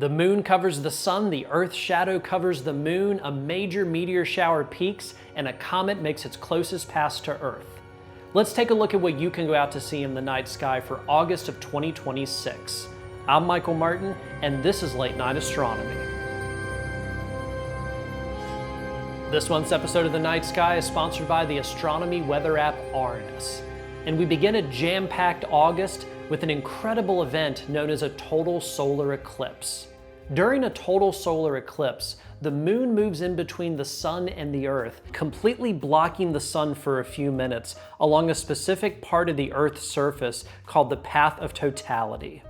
The moon covers the sun, the Earth's shadow covers the moon, a major meteor shower peaks, and a comet makes its closest pass to Earth. Let's take a look at what you can go out to see in the night sky for August of 2026. I'm Michael Martin, and this is Late Night Astronomy. This month's episode of The Night Sky is sponsored by the astronomy weather app Ouranos. And we begin a jam-packed August with an incredible event known as a total solar eclipse. During a total solar eclipse, the moon moves in between the sun and the Earth, completely blocking the sun for a few minutes along a specific part of the Earth's surface called the path of totality.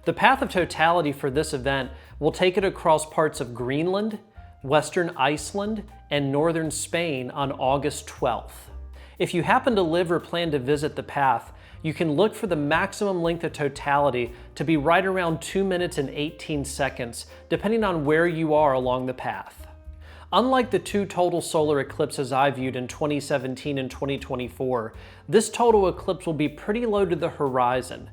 The path of totality for this event will take it across parts of Greenland, western Iceland, and northern Spain on August 12th. If you happen to live or plan to visit the path, you can look for the maximum length of totality to be right around 2 minutes and 18 seconds, depending on where you are along the path. Unlike the two total solar eclipses I viewed in 2017 and 2024, this total eclipse will be pretty low to the horizon.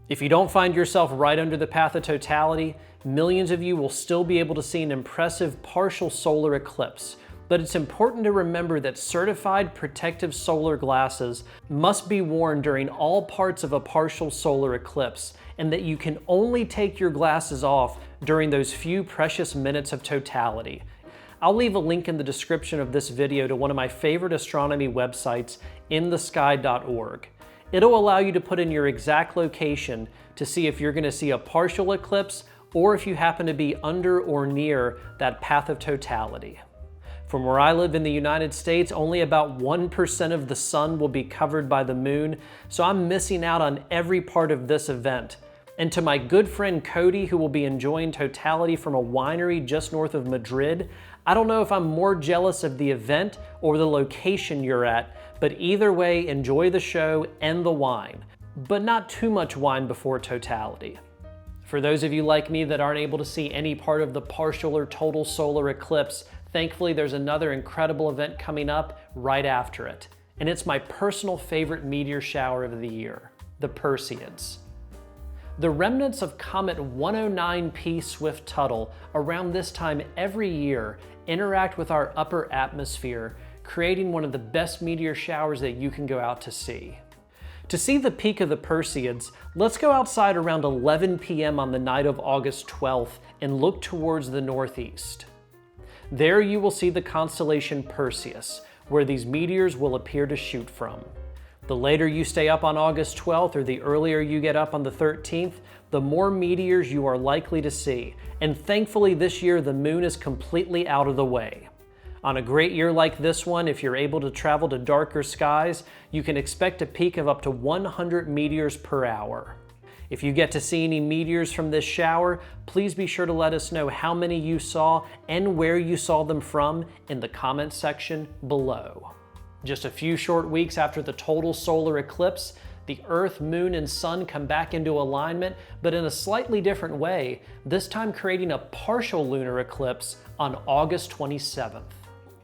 If you don't find yourself right under the path of totality, millions of you will still be able to see an impressive partial solar eclipse. But it's important to remember that certified protective solar glasses must be worn during all parts of a partial solar eclipse, and that you can only take your glasses off during those few precious minutes of totality. I'll leave a link in the description of this video to one of my favorite astronomy websites, inthesky.org. It'll allow you to put in your exact location to see if you're going to see a partial eclipse or if you happen to be under or near that path of totality. From where I live in the United States, only about 1% of the sun will be covered by the moon, so I'm missing out on every part of this event. And to my good friend Cody, who will be enjoying totality from a winery just north of Madrid, I don't know if I'm more jealous of the event or the location you're at, but either way, enjoy the show and the wine, but not too much wine before totality. For those of you like me that aren't able to see any part of the partial or total solar eclipse, thankfully there's another incredible event coming up right after it. And it's my personal favorite meteor shower of the year, the Perseids. The remnants of Comet 109P Swift-Tuttle around this time every year interact with our upper atmosphere, creating one of the best meteor showers that you can go out to see. To see the peak of the Perseids, let's go outside around 11 p.m. on the night of August 12th and look towards the northeast. There you will see the constellation Perseus, where these meteors will appear to shoot from. The later you stay up on August 12th or the earlier you get up on the 13th, the more meteors you are likely to see. And thankfully this year the moon is completely out of the way. On a great year like this one, if you're able to travel to darker skies, you can expect a peak of up to 100 meteors per hour. If you get to see any meteors from this shower, please be sure to let us know how many you saw and where you saw them from in the comments section below. Just a few short weeks after the total solar eclipse, the Earth, Moon, and Sun come back into alignment, but in a slightly different way, this time creating a partial lunar eclipse on August 27th.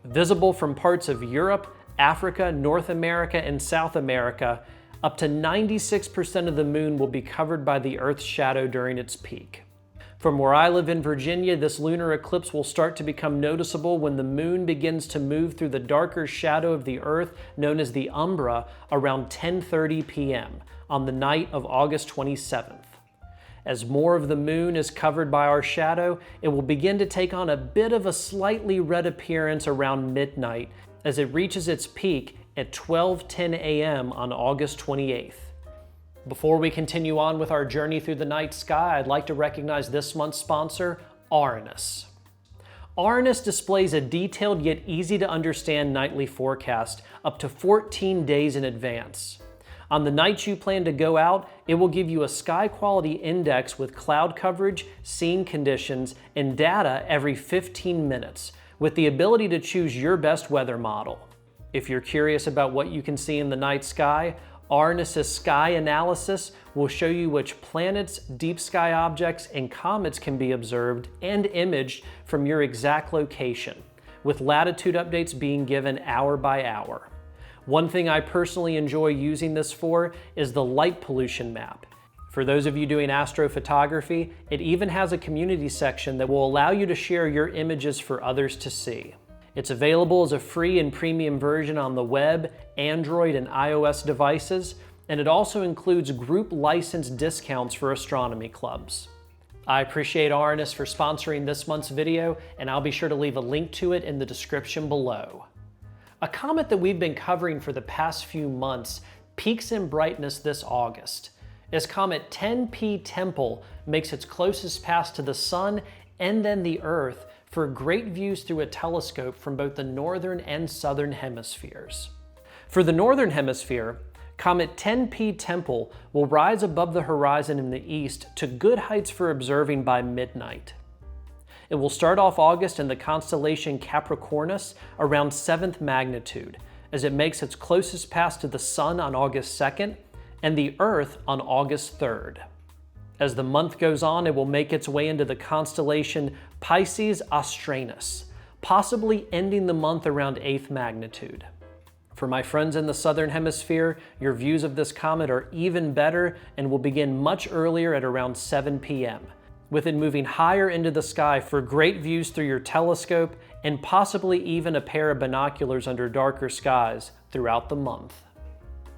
Visible from parts of Europe, Africa, North America, and South America, up to 96% of the moon will be covered by the Earth's shadow during its peak. From where I live in Virginia, this lunar eclipse will start to become noticeable when the moon begins to move through the darker shadow of the Earth known as the umbra around 10:30 p.m. on the night of August 27th. As more of the moon is covered by our shadow, it will begin to take on a bit of a slightly red appearance around midnight as it reaches its peak at 12:10 a.m. on August 28th. Before we continue on with our journey through the night sky, I'd like to recognize this month's sponsor, Ouranos. Ouranos displays a detailed yet easy to understand nightly forecast up to 14 days in advance. On the nights you plan to go out, it will give you a sky quality index with cloud coverage, scene conditions, and data every 15 minutes, with the ability to choose your best weather model. If you're curious about what you can see in the night sky, Ouranos' sky analysis will show you which planets, deep sky objects, and comets can be observed and imaged from your exact location, with latitude updates being given hour by hour. One thing I personally enjoy using this for is the light pollution map. For those of you doing astrophotography, it even has a community section that will allow you to share your images for others to see. It's available as a free and premium version on the web, Android, and iOS devices, and it also includes group license discounts for astronomy clubs. I appreciate Ouranos for sponsoring this month's video, and I'll be sure to leave a link to it in the description below. A comet that we've been covering for the past few months peaks in brightness this August, as Comet 10P Tempel makes its closest pass to the Sun and then the Earth for great views through a telescope from both the northern and southern hemispheres. For the northern hemisphere, Comet 10P Tempel will rise above the horizon in the east to good heights for observing by midnight. It will start off August in the constellation Capricornus around 7th magnitude, as it makes its closest pass to the Sun on August 2nd and the Earth on August 3rd. As the month goes on, it will make its way into the constellation Perseid Meteor, possibly ending the month around 8th magnitude. For my friends in the southern hemisphere, your views of this comet are even better and will begin much earlier at around 7 p.m., with it moving higher into the sky for great views through your telescope and possibly even a pair of binoculars under darker skies throughout the month.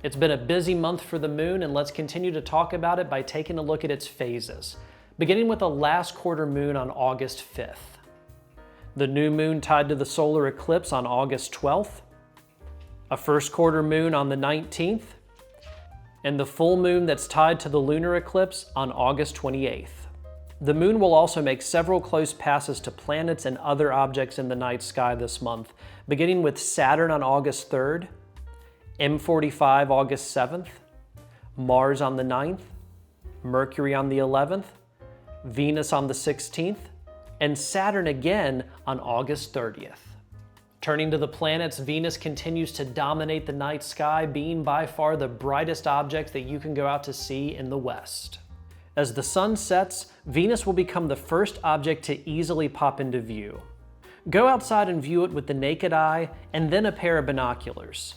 It's been a busy month for the moon, and let's continue to talk about it by taking a look at its phases, beginning with a last quarter moon on August 5th. The new moon tied to the solar eclipse on August 12th, a first quarter moon on the 19th, and the full moon that's tied to the lunar eclipse on August 28th. The moon will also make several close passes to planets and other objects in the night sky this month, beginning with Saturn on August 3rd, M45 August 7th, Mars on the 9th, Mercury on the 11th, Venus on the 16th, and Saturn again on August 30th. Turning to the planets, Venus continues to dominate the night sky, being by far the brightest object that you can go out to see in the west. As the sun sets, Venus will become the first object to easily pop into view. Go outside and view it with the naked eye and then a pair of binoculars.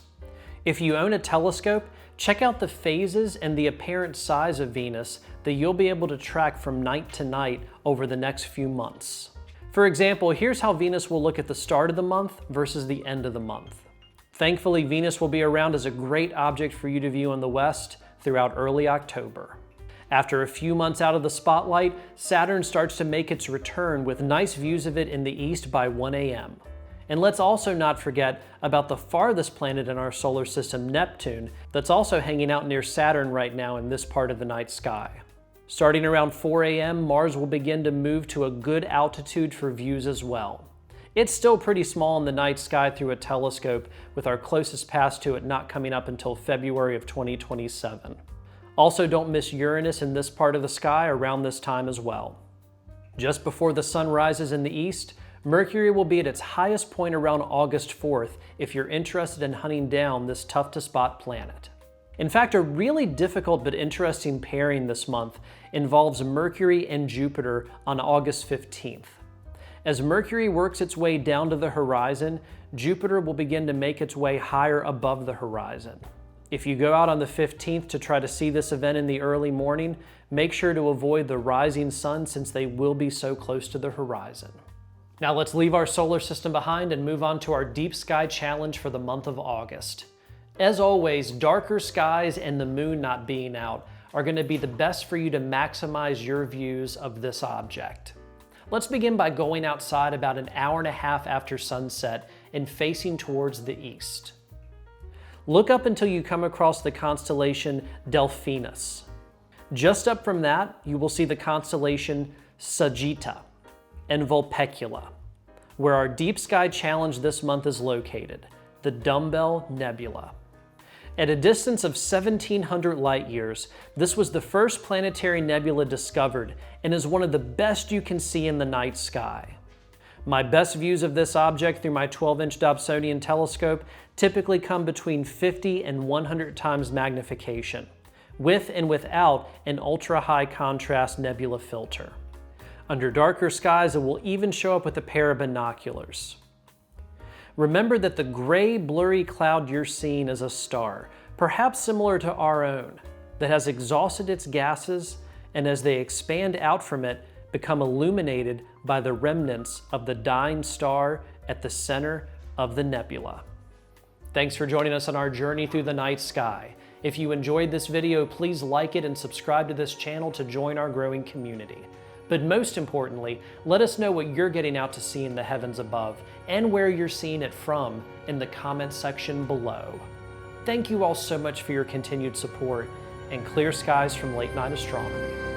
If you own a telescope, check out the phases and the apparent size of Venus that you'll be able to track from night to night over the next few months. For example, here's how Venus will look at the start of the month versus the end of the month. Thankfully, Venus will be around as a great object for you to view in the west throughout early October. After a few months out of the spotlight, Saturn starts to make its return with nice views of it in the east by 1 a.m. And let's also not forget about the farthest planet in our solar system, Neptune, that's also hanging out near Saturn right now in this part of the night sky. Starting around 4 a.m., Mars will begin to move to a good altitude for views as well. It's still pretty small in the night sky through a telescope, with our closest pass to it not coming up until February of 2027. Also, don't miss Uranus in this part of the sky around this time as well. Just before the sun rises in the east, Mercury will be at its highest point around August 4th if you're interested in hunting down this tough-to-spot planet. In fact, a really difficult but interesting pairing this month involves Mercury and Jupiter on August 15th. As Mercury works its way down to the horizon, Jupiter will begin to make its way higher above the horizon. If you go out on the 15th to try to see this event in the early morning, make sure to avoid the rising sun since they will be so close to the horizon. Now let's leave our solar system behind and move on to our deep sky challenge for the month of August. As always, darker skies and the moon not being out are going to be the best for you to maximize your views of this object. Let's begin by going outside about an hour and a half after sunset and facing towards the east. Look up until you come across the constellation Delphinus. Just up from that, you will see the constellation Sagitta and Vulpecula, where our deep sky challenge this month is located, the Dumbbell Nebula. At a distance of 1,700 light years, this was the first planetary nebula discovered and is one of the best you can see in the night sky. My best views of this object through my 12-inch Dobsonian telescope typically come between 50 and 100 times magnification, with and without an ultra-high contrast nebula filter. Under darker skies, it will even show up with a pair of binoculars. Remember that the gray, blurry cloud you're seeing is a star, perhaps similar to our own. that has exhausted its gases, and as they expand out from it, become illuminated by the remnants of the dying star at the center of the nebula. Thanks for joining us on our journey through the night sky. If you enjoyed this video, please like it and subscribe to this channel to join our growing community. But most importantly, let us know what you're getting out to see in the heavens above and where you're seeing it from in the comment section below. Thank you all so much for your continued support, and clear skies from Late Night Astronomy.